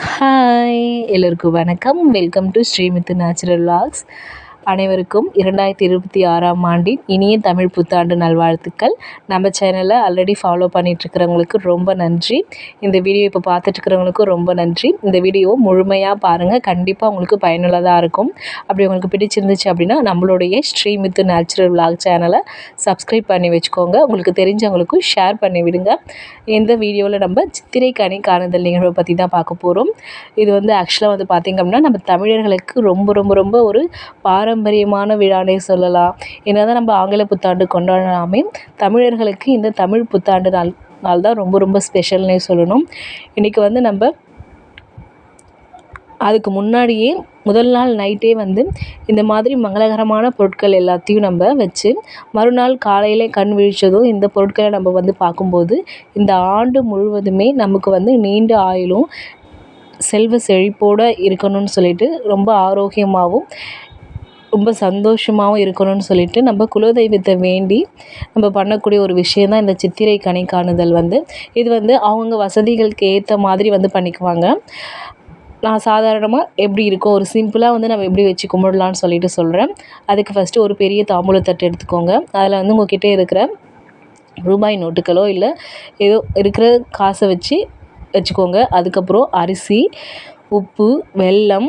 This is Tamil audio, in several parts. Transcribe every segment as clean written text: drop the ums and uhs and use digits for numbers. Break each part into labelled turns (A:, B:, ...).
A: ஹாய் எல்லோருக்கும் வணக்கம். Welcome to Sreemithu natural vlogs. அனைவருக்கும் 2026ஆம் ஆண்டின் இனிய தமிழ் புத்தாண்டு நல்வாழ்த்துக்கள். நம்ம சேனலை ஆல்ரெடி ஃபாலோ பண்ணிகிட்ருக்கிறவங்களுக்கு ரொம்ப நன்றி. இந்த வீடியோ இப்போ பார்த்துட்ருக்கிறவங்களுக்கும் ரொம்ப நன்றி. இந்த வீடியோ முழுமையாக பாருங்கள், கண்டிப்பாக உங்களுக்கு பயனுள்ளதாக இருக்கும். அப்படி உங்களுக்கு பிடிச்சிருந்துச்சு அப்படின்னா நம்மளுடைய ஸ்ரீமித்து நேச்சுரல் விலாக் சேனலை சப்ஸ்கிரைப் பண்ணி வச்சுக்கோங்க. உங்களுக்கு தெரிஞ்சவங்களுக்கும் ஷேர் பண்ணி விடுங்க. இந்த வீடியோவில் நம்ம சித்திரை கனி காணுதல் நிகழ்வை பற்றி தான் பார்க்க போகிறோம். இது ஆக்சுவலாக பார்த்திங்க அப்படின்னா நம்ம தமிழர்களுக்கு ரொம்ப ரொம்ப ரொம்ப ஒரு பாரம்பரியமான விழானே சொல்லலாம். என்னதான் நம்ம ஆங்கில புத்தாண்டு கொண்டாடாமே தமிழர்களுக்கு இந்த தமிழ் புத்தாண்டு நாள் தான் ரொம்ப ரொம்ப ஸ்பெஷல்னே சொல்லணும். இன்றைக்கி நம்ம அதுக்கு முன்னாடியே முதல் நாள் நைட்டே இந்த மாதிரி மங்களகரமான பொருட்கள் எல்லாத்தையும் நம்ம வச்சு மறுநாள் காலையில் கண் விழிச்சதும் இந்த பொருட்களை நம்ம பார்க்கும்போது இந்த ஆண்டு முழுவதுமே நமக்கு நீண்ட ஆயுளும் செல்வ செழிப்போடு இருக்கணும்னு சொல்லிட்டு ரொம்ப ஆரோக்கியமாகவும் ரொம்ப சந்தோஷமாகவும் இருக்கணும்னு சொல்லிட்டு நம்ம குலதெய்வத்தை வேண்டி நம்ம பண்ணக்கூடிய ஒரு விஷயம் தான் இந்த சித்திரை கனி காணுதல். இது அவங்க வசதிகளுக்கு ஏற்ற மாதிரி பண்ணிக்குவாங்க. நான் சாதாரணமாக எப்படி இருக்கோ ஒரு சிம்பிளாக நம்ம எப்படி வச்சு கும்பிடலான்னு சொல்லிட்டு சொல்கிறேன். அதுக்கு ஃபஸ்ட்டு ஒரு பெரிய தாம்பூலத்தட்டு எடுத்துக்கோங்க. அதில் உங்கள்கிட்ட இருக்கிற ரூபாய் நோட்டுகளோ இல்லை ஏதோ இருக்கிற காசை வச்சுக்கோங்க. அதுக்கப்புறம் அரிசி, உப்பு, வெல்லம்,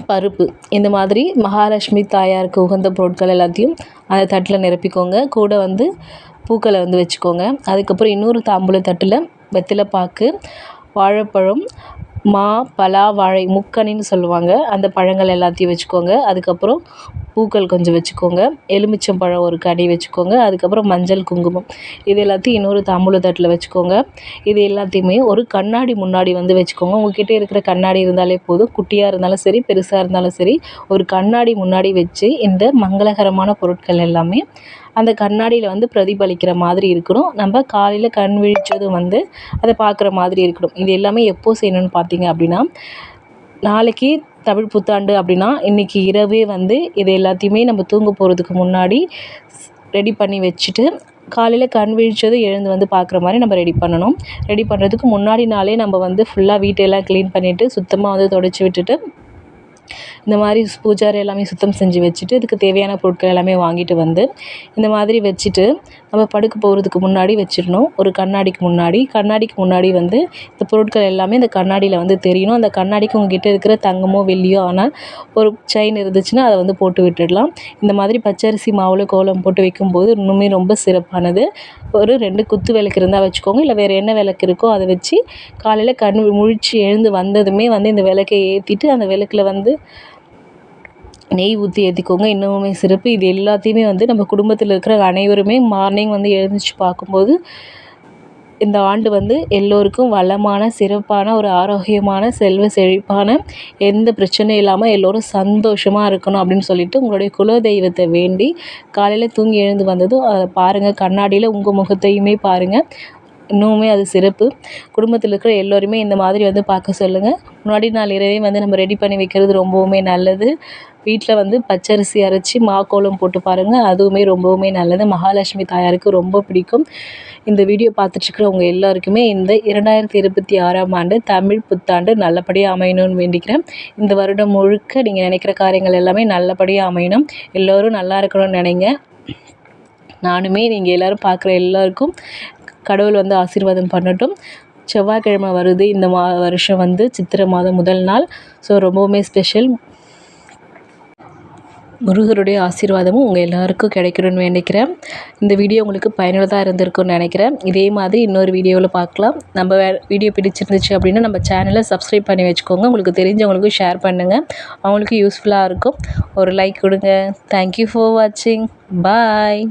A: பருப்பு, இந்த மாதிரி மகாலட்சுமி தாயாருக்கு உகந்த பொருட்கள் எல்லாத்தையும் அந்த தட்டில் நிரப்பிக்கோங்க. கூட பூக்களை வச்சுக்கோங்க. அதுக்கப்புறம் இன்னொரு தாம்பூலத்தட்டில் வெற்றிலை பாக்கு, வாழைப்பழம், மா, பலா, வாழை, முக்கனின்னு சொல்லுவாங்க, அந்த பழங்கள் எல்லாத்தையும் வச்சுக்கோங்க. அதுக்கப்புறம் பூக்கள் கொஞ்சம் வச்சுக்கோங்க. எலுமிச்சம்பழம் ஒரு கடி வச்சுக்கோங்க. அதுக்கப்புறம் மஞ்சள், குங்குமம், இது எல்லாத்தையும் இன்னொரு தாம்பூலத்தட்டில் வச்சுக்கோங்க. இது எல்லாத்தையுமே ஒரு கண்ணாடி முன்னாடி வச்சுக்கோங்க. உங்கள்கிட்ட இருக்கிற கண்ணாடி இருந்தாலே போதும். குட்டியாக இருந்தாலும் சரி, பெருசாக இருந்தாலும் சரி, ஒரு கண்ணாடி முன்னாடி வச்சு இந்த மங்களகரமான பொருட்கள் எல்லாமே அந்த கண்ணாடியில் பிரதிபலிக்கிற மாதிரி இருக்கணும். நம்ம காலையில் கண் விழிச்சதும் அதை பார்க்குற மாதிரி இருக்கணும். இது எல்லாமே எப்போது செய்யணும்னு பார்த்தீங்க அப்படின்னா, நாளைக்கு தமிழ் புத்தாண்டு அப்படின்னா இன்றைக்கி இரவே இது எல்லாத்தையுமே நம்ம தூங்க போகிறதுக்கு முன்னாடி ரெடி பண்ணி வச்சுட்டு காலையில் கண் விழிச்சதும் எழுந்து பார்க்குற மாதிரி நம்ம ரெடி பண்ணணும். ரெடி பண்ணுறதுக்கு முன்னாடி நாளே நம்ம ஃபுல்லாக வீட்டெல்லாம் க்ளீன் பண்ணிவிட்டு சுத்தமாக தொடச்சி விட்டுட்டு இந்த மாதிரி பூஜாரி எல்லாமே சுத்தம் செஞ்சு வச்சுட்டு இதுக்கு தேவையான பொருட்கள் எல்லாமே வாங்கிட்டு இந்த மாதிரி வச்சுட்டு நம்ம படுக்க போகிறதுக்கு முன்னாடி வச்சிடணும். ஒரு கண்ணாடிக்கு முன்னாடி இந்த பொருட்கள் எல்லாமே இந்த கண்ணாடியில் தெரியணும். அந்த கண்ணாடிக்கு உங்ககிட்ட இருக்கிற தங்கமோ வெள்ளியோ ஆனால் ஒரு செயின் இருந்துச்சுன்னா அதை போட்டு விட்டுடலாம். இந்த மாதிரி பச்சரிசி மாவில் கோலம் போட்டு வைக்கும்போது இன்னுமே ரொம்ப சிறப்பானது. ஒரு 2 குத்து விளக்கு இருந்தால் வச்சுக்கோங்க. இல்லை வேறு என்ன விளக்கு இருக்கோ அதை வச்சு காலையில் கண் முழிச்சு எழுந்து வந்ததுமே இந்த விளக்கை ஏற்றிட்டு அந்த விளக்கில் நெய் ஊற்றி ஏற்றிக்கோங்க. இன்னுமே சிறப்பு. இது எல்லாத்தையுமே நம்ம குடும்பத்தில் இருக்கிற அனைவருமே மார்னிங் எழுந்திரிச்சு பார்க்கும்போது இந்த ஆண்டு எல்லோருக்கும் வளமான, சிறப்பான, ஒரு ஆரோக்கியமான, செல்வ செழிப்பான, எந்த பிரச்சனையும் இல்லாமல் எல்லோரும் சந்தோஷமாக இருக்கணும் அப்படின்னு சொல்லிட்டு உங்களுடைய குலதெய்வத்தை வேண்டி காலையில் தூங்கி எழுந்து வந்ததும் அதை பாருங்கள். கண்ணாடியில் உங்கள் முகத்தையுமே பாருங்கள். இன்னுமே அது சிறப்பு. குடும்பத்தில் இருக்கிற எல்லோருமே இந்த மாதிரி பார்க்க சொல்லுங்கள். முன்னாடி நாள் இரவே நம்ம ரெடி பண்ணி வைக்கிறது ரொம்பவுமே நல்லது. வீட்டில் பச்சரிசி அரைச்சி மாக்கோலம் போட்டு பாருங்கள், அதுவுமே ரொம்பவுமே நல்லது. மகாலட்சுமி தாயாருக்கு ரொம்ப பிடிக்கும். இந்த வீடியோ பார்த்துட்ருக்கிறவங்க எல்லாருக்குமே இந்த 2026ஆம் ஆண்டு தமிழ் புத்தாண்டு நல்லபடியாக அமையணும்னு வேண்டிக்கிறேன். இந்த வருடம் முழுக்க நீங்கள் நினைக்கிற காரியங்கள் எல்லாமே நல்லபடியாக அமையணும். எல்லோரும் நல்லா இருக்கணும்னு நினைங்க. நானுமே நீங்கள் எல்லோரும் பார்க்குற எல்லாருக்கும் கடவுள் ஆசீர்வாதம் பண்ணட்டும். செவ்வாய்க்கிழமை வருது இந்த வருஷம் சித்திரை மாதம் முதல் நாள். ஸோ ரொம்பவுமே ஸ்பெஷல். முருகருடைய ஆசீர்வாதமும் உங்கள் எல்லாருக்கும் கிடைக்கணும்னு வேண்டிக்கிறேன். இந்த வீடியோ உங்களுக்கு பயனுள்ளதாக இருந்திருக்கும்னு நினைக்கிறேன். இதே மாதிரி இன்னொரு வீடியோவில் பார்க்கலாம். நம்ம வீடியோ பிடிச்சிருந்துச்சு அப்படின்னா நம்ம சேனலை சப்ஸ்கிரைப் பண்ணி வச்சுக்கோங்க. உங்களுக்கு தெரிஞ்சவங்களுக்கும் ஷேர் பண்ணுங்கள். அவங்களுக்கும் யூஸ்ஃபுல்லாக இருக்கும். ஒரு லைக் கொடுங்க. தேங்க்யூ ஃபார் வாட்சிங். பாய்.